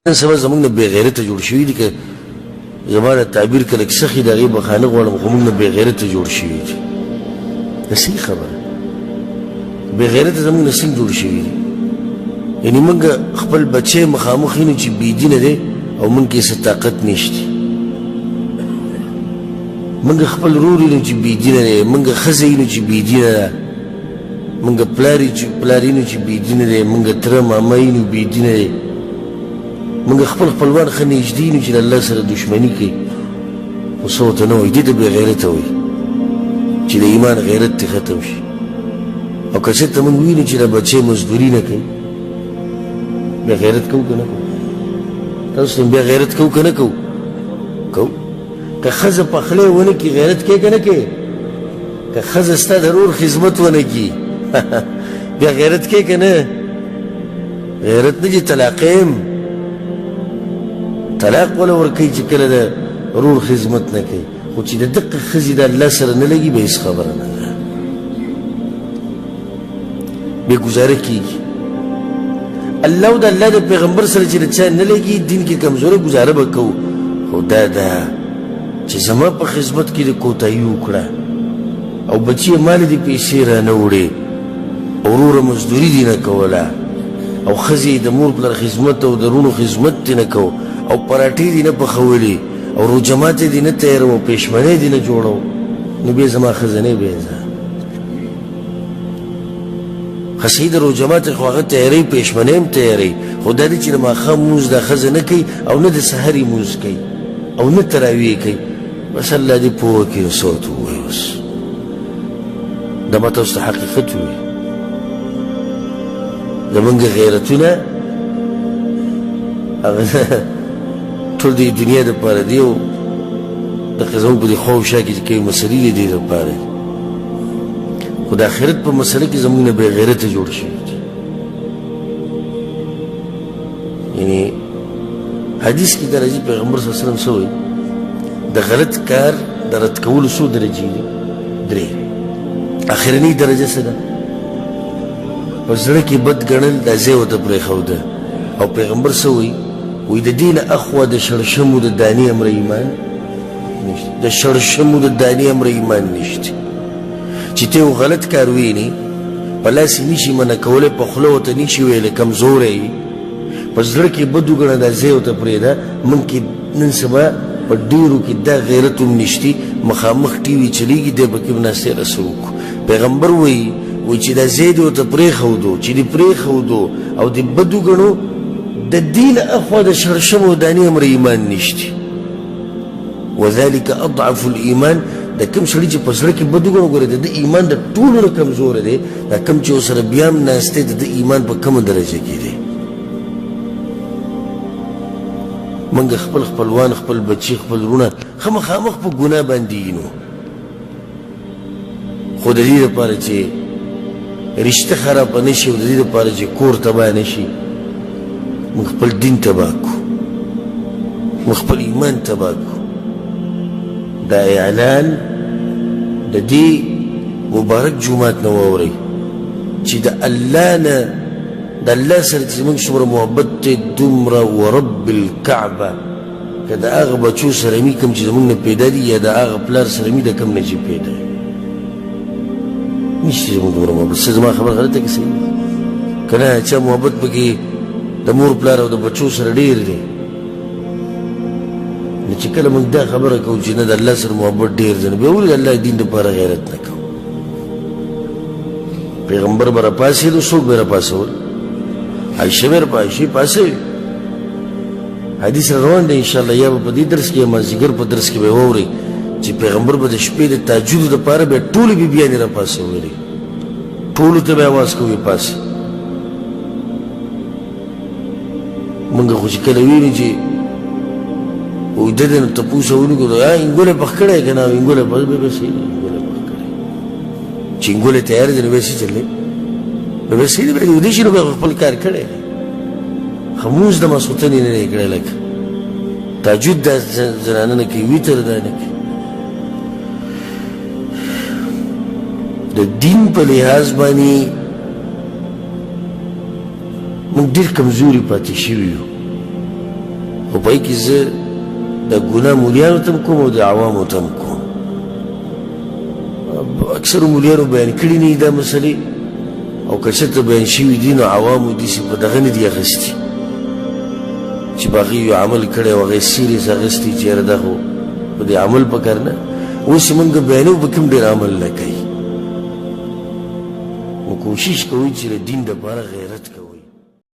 نن سبا زمونږ نه بې غیرته جوړ شوي دي که زما د تعبیر که لږ سخي د هغې بخانه غواړم خو موږ نه بې غیرته جوړ شوي دي دا صحیح خبره بې غیرته زمونږ نه څنګه جوړ شوي دي یعنې موږ خپل بچی مخامخ وینو چې بېدینه دی او موږ کې څه طاقت نشته موږ خپل ورور وینو چې بېدینه دی موږ ښځه وینو چې بېدینه ده موږ پلار وینو چې بېدینه دی موږ تره ماما وینو بېدینه دی موږ خپل خپلوان ښه نږدې یو چې د الله سره دښمني کوي خو څه ورته نه وایي دې ته بې غیرته وایي چې د ایمان غیرت ترې ختم شي او که چېرته موږ وینو چې د بچی مزدوري نه کوي بیا غیرت کوو که نه کوو تاسو بیا غیرت کوو که نه کوو کوو که ښځه پخلی ونه کړي غیرت کوې که نه کوې که ښځه ستا د ورور خدمت ونه کړي بیا غیرت کوې که نه غیرت نه چې طلاق یم طلاق ولا ورکوي چې کله د ورور خدمت نه کوي خو چې د دقه ښځې د الله سره نه لګي بیا هېڅ خبره نه ده بیا ګزاره کېږي الله او د الله د پیغمبر سره چې د چا نه لګي دین کې کمزوری ګزاره به کوو خو دا ده چې زما په خدمت کې د کوتاهي وکړه او بچي یې مالې دې پیسې رانه وړې او وروره مزدوري دې نه کوله او ښځې د مور پلار خدمت او د رونو خدمت دې نه کوو او پراټې دې نه پخولې او روجمات دې نه تیارو پېشمنۍ دې نه جوړو نو بیا زما ښځه نه بیا زه ښه صحیح د روجمات خو هغه تیاری پېشمنۍ هم تیاری خو دا دی چې د ماښام لمونځ دا ښځه نه کوي او نه د سحر لمونځ کوي او نه تراویح کوي بس الله دې پوه کړي څه ورته ووایي اوس دا ما تاسو ته حقیقت ووایي زمونږ غیرتونه هغه ټول د دنیا دپاره دی او دقې زموږ په دې خوا او شا کې چې کومې مسلې دي دې دپاره خو د آخرت په مسله کې زموږ نه بې غیرته جوړ شوي دي یعنې حدیث کې دا راځي پیغمبر صلی الله علیه وسلم څه وایي د غلط کار د رد کولو څو درجې دي درې اخرنۍ درجه څه ده په زړه کې بد ګڼل دا ځای ورته پرېښوده او پیغمبر څه وایي وی د دین اخوا د شړشمو د دانې امر ایمان نشته د شړشمو د دانې امر ایمان نشته چې ته یو غلط کار وینې په لاس یې نشي منع کولی په خوله ورته نشي ویلی کمزوری یې په زړه کې بد وګڼه دا ځای ورته پرېږده موږ کې نن سبا په ډېرو کې دا غیرت هم نشتي مخامخ ټي وي چلیږي دی پکې به ناستې رسه وکړو پیغمبر وایي چې دا ځای دې ورته پرېښودو چې دې پرېښودو او دې بد وګڼو د دین اخوا د شړشمو دانې امر ایمان نشته وذلك اضعف الايمان دا کوم سړي چې په زړه کې بد وګڼو ګوره د ایمان د ټولو نه کمزوری دی دا کوم چې ورسره بیا هم ناست دی د ایمان په کومه درجه کې دی موږ خپل خپلوان خپل بچي خپل وروڼه ښه مخامخ په ګناه باندې یینو خو د دې دپاره چې رشته خرابه نه شي او د دې دپاره چې کور تباه نه شي موږ خپل دین تباه کړو موږ خپل ایمان تباه کړو دا اعلان د دې مبارک جومات نه واورئ چې د الله نه د الله سره چې زموږ څومره محبت دی دومره ورب الکعبه که د هغه بچو سره مي کوم چې زموږ نه پیدا دي یا د هغه پلار سره مي د کوم نه چې پیدا دي نشته زموږ دومره محبت څه زما خبره غلطه که صحیح که نه چا محبت پکې د مور پلار او د بچو سره ډېر دی نو چې کله موږ دا خبره کوو چې نه د الله سره محبت ډېر دی نو بیا ولې د الله دین دپاره غیرت نه کوو پیغمبر به راپاڅېدو څوک به یې راپاڅول عایشه به یې عایشې پاڅوي حدیث روان دی انشاءالله یا به په دې درس کې یا مازدیګر په درس کې به یې واورئ چې پیغمبر به د شپې د تهجدو دپاره به یې ټولې بیبیانې راپاڅولې ټولو ته به یې اواز کوي پاڅئ موږ خو چې کله وینو چې اوږده دی نو تپوس ونکړو انګولی پخ کړی که نه انګولی بس به صحیح دی انګولی پخ کړی چې انګولی تیار دی نو بیا څه چل دی نو بیا صحیح دی بیا ویده شي نو بیا خپل کار کړی دی ښه لمونځ د ماسخوتن یې نه دی کړی لکه تهجد دا زنانه نه کوي ویتر دا نه کوي د دین په لحاظ باندې موږ ډېر کمزوري پاتې شوي یو او پای کې زه د ګناه مولیانو ته هم کوم او د عوامو ته هم کوم. اکثرو مولیانو بیان کړي نه دا مسلې، او که چېرته بیان شوي دي نو عوامو داسې په دغه نه دي اخیستي چې په هغې یو عمل کړی او هغه یې سیریس اخیستی چې یاره دا خو په دې عمل پکار نه. اوس چې مونږ بیانوو په کوم ډېر عمل نه کوي. نو کوشش کوئ چې د دین دپاره غیرت کوئ.